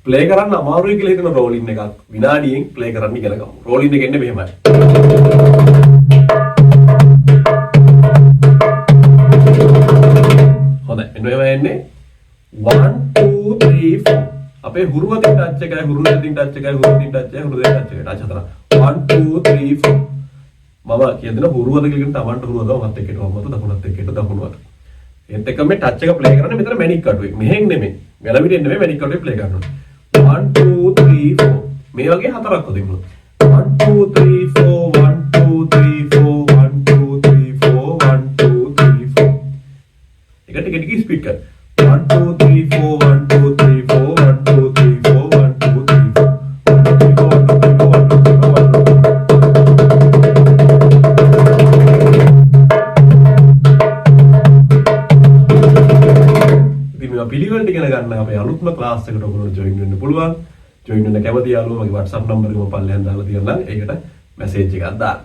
Play කරන්න අමාරුයි කියලා හිතන රෝලින් එකක් විනාඩියෙන් ප්ලේ කරන්න ඉගෙන ගමු. රෝලින් එක එන්නේ මෙහෙමයි. හොඳයි. එන්නේ එන්නේ 1 2 3 4. අපේ හුරුවතින් ටච් එකයි හුරුවතින් ටච් එකයි හුරුවතින් ටච් එකයි හුරුවතින් ටච් එකයි. ටච් හතර. 1 2 3 4. මම කියන හුරුවද කියලා තමන්ට හුරුවද මත් එක්කට වමත දකුණත් එක්කට දකුණුවට. ඒත් එක්ක මේ ටච් එක ප්ලේ කරන්නේ මෙතන මැනික් කටුවේ. මෙහෙන් නෙමෙයි. ගැලවිටෙන් නෙමෙයි මැනික් කටුවේ ප්ලේ කරනවා. 1 2 3 4 මේ වගේ හතරක් හදින්න. 1 2 3 4 1 2 3 4 1 2 3 4 1 2 3 4 එක ටික ටික ස්පීඩ් කර. 1 2 3 4 1 2 3 4 1 2 3 4 1 2 3 4 පිළිවෙලට ඉගෙන ගන්න අපේ අලුත්ම ක්ලාස් එකට ඔයගොල්ලෝ ජොයින් වෙන්න පුළුවන්. ජොයින් වෙන්න කැමති යාළුවෝ මගේ WhatsApp නම්බර් එක මම පල්ලෙහාන් දාලා තියෙනවා. ඒකට මැසේජ් එකක් දාන්න.